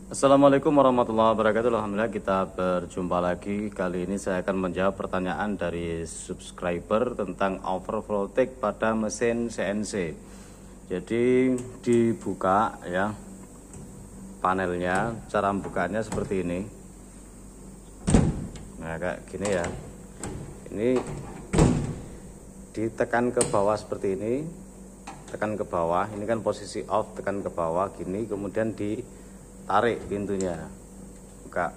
Assalamualaikum warahmatullahi wabarakatuh. Alhamdulillah kita berjumpa lagi. Kali ini saya akan menjawab pertanyaan dari subscriber tentang overvoltage pada mesin CNC. Jadi dibuka ya panelnya, cara membukanya seperti ini. Nah kayak gini ya. Ini ditekan ke bawah seperti ini, tekan ke bawah. Ini kan posisi off, tekan ke bawah gini, kemudian ditarik pintunya, buka.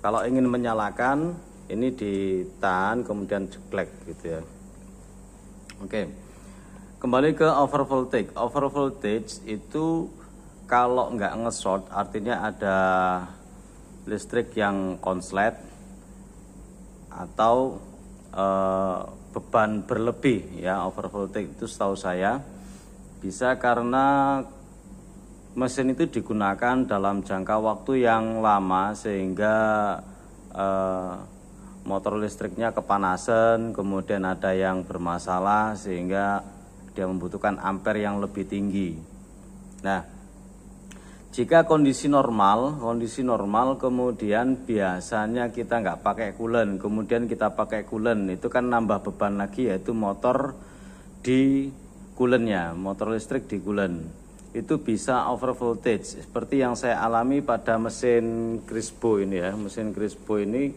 Kalau ingin menyalakan, ini ditahan kemudian jeklek gitu ya. Oke, kembali ke overvoltage. Overvoltage itu kalau nggak nge-short, artinya ada listrik yang konslet atau beban berlebih ya. Overvoltage itu setahu saya bisa karena mesin itu digunakan dalam jangka waktu yang lama sehingga motor listriknya kepanasan, kemudian ada yang bermasalah sehingga dia membutuhkan ampere yang lebih tinggi. Nah, jika kondisi normal kemudian biasanya kita nggak pakai coolant, kemudian kita pakai coolant, itu kan nambah beban lagi, yaitu motor di coolantnya, motor listrik di coolant. Itu bisa overvoltage seperti yang saya alami pada mesin Crispo ini ya. Mesin Crispo ini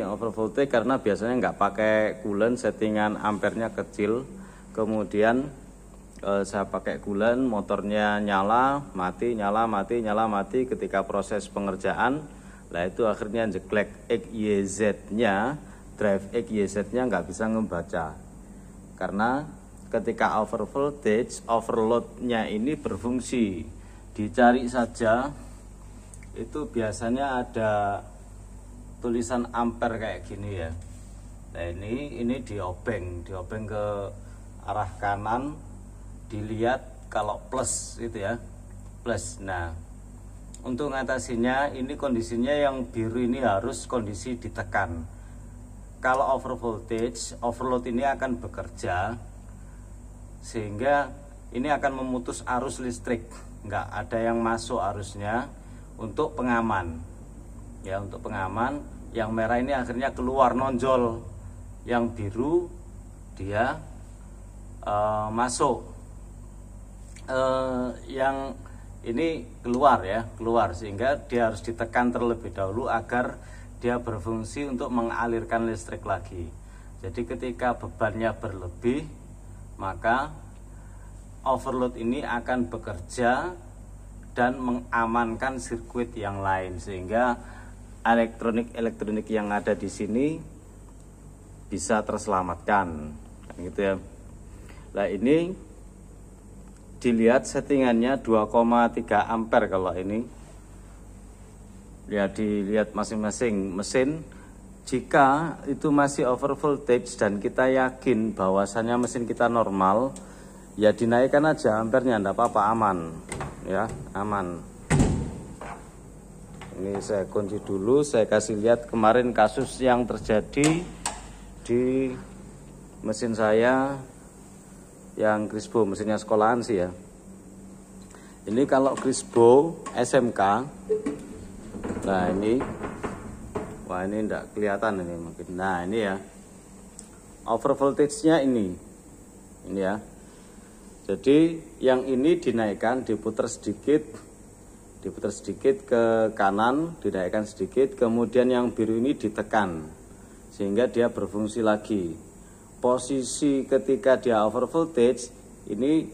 overvoltage karena biasanya nggak pakai coolant, settingan ampernya kecil, kemudian saya pakai coolant, motornya nyala mati, nyala mati, nyala mati. Ketika proses pengerjaan, lah itu akhirnya jeklek XYZ nya, drive XYZ nya nggak bisa ngebaca karena ketika overvoltage, overload-nya ini berfungsi. Dicari saja, itu biasanya ada tulisan ampere kayak gini ya. Nah ini diobeng ke arah kanan, dilihat kalau plus itu ya, plus. Nah untuk mengatasinya, ini kondisinya yang biru ini harus kondisi ditekan. Kalau overvoltage, overload ini akan bekerja sehingga ini akan memutus arus listrik, nggak ada yang masuk arusnya. Untuk pengaman ya, untuk pengaman, yang merah ini akhirnya keluar nonjol, yang biru dia masuk, yang ini keluar ya, keluar, sehingga dia harus ditekan terlebih dahulu agar dia berfungsi untuk mengalirkan listrik lagi. Jadi ketika bebannya berlebih, maka overload ini akan bekerja dan mengamankan sirkuit yang lain sehingga elektronik yang ada di sini bisa terselamatkan, gitu ya. Nah ini dilihat settingannya 2,3 ampere kalau ini. Ya dilihat masing-masing mesin. Jika itu masih overvoltage dan kita yakin bahwasannya mesin kita normal, ya dinaikkan aja ampernya, enggak apa-apa, aman ya, aman. Ini saya kunci dulu, saya kasih lihat kemarin kasus yang terjadi di mesin saya yang Crispo, mesinnya sekolahan sih ya. Ini kalau Crispo SMK, nah ini, wah ini enggak kelihatan ini mungkin. Nah ini ya, overvoltage-nya ini ya. Jadi yang ini dinaikkan, diputar sedikit ke kanan, dinaikkan sedikit, kemudian yang biru ini ditekan sehingga dia berfungsi lagi. Posisi ketika dia overvoltage, ini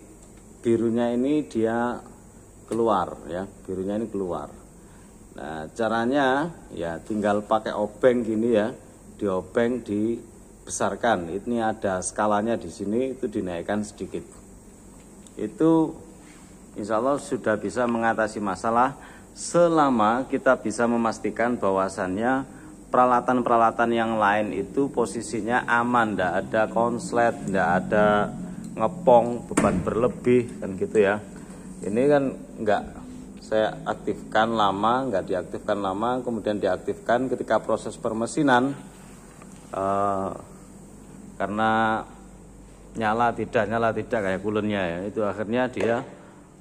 birunya ini dia keluar ya, birunya ini keluar. Nah caranya ya tinggal pakai obeng gini ya, diobeng, dibesarkan. Ini ada skalanya di sini, itu dinaikkan sedikit. Itu insya Allah sudah bisa mengatasi masalah selama kita bisa memastikan bahwasannya peralatan-peralatan yang lain itu posisinya aman, tidak ada konslet, tidak ada ngepong, beban berlebih kan gitu ya. Ini kan enggak saya aktifkan lama, enggak diaktifkan lama, kemudian diaktifkan ketika proses permesinan, karena nyala tidak kayak coolant-nya ya, itu akhirnya dia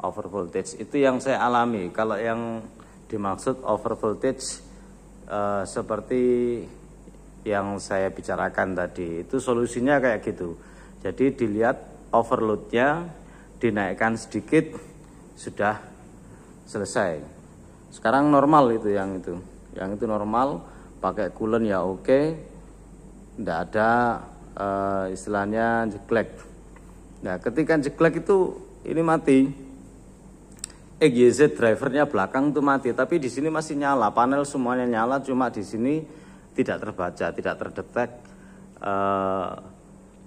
overvoltage. Itu yang saya alami. Kalau yang dimaksud over voltage seperti yang saya bicarakan tadi. Itu solusinya kayak gitu. Jadi dilihat overloadnya, dinaikkan sedikit, sudah selesai. Sekarang normal itu. Yang itu normal, pakai coolant ya oke. Tidak ada istilahnya jeglek. Nah, ketika jeglek itu ini mati. EGZ drivernya belakang itu mati, tapi di sini masih nyala, panel semuanya nyala, cuma di sini tidak terbaca, tidak terdetek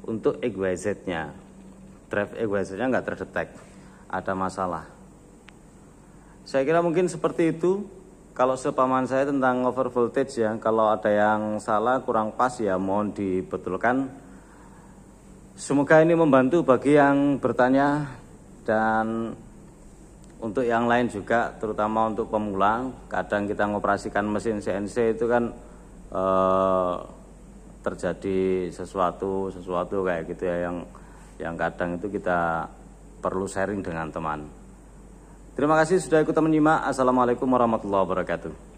untuk EGZ-nya. Drive EGZ-nya nggak terdetek, ada masalah. Saya kira mungkin seperti itu. Kalau sepaman saya tentang over voltage ya, kalau ada yang salah kurang pas ya mohon dibetulkan. Semoga ini membantu bagi yang bertanya dan untuk yang lain juga, terutama untuk pemula. Kadang kita ngoperasikan mesin CNC itu kan terjadi sesuatu kayak gitu ya, yang kadang itu kita perlu sharing dengan teman. Terima kasih sudah ikut menyimak. Assalamualaikum warahmatullahi wabarakatuh.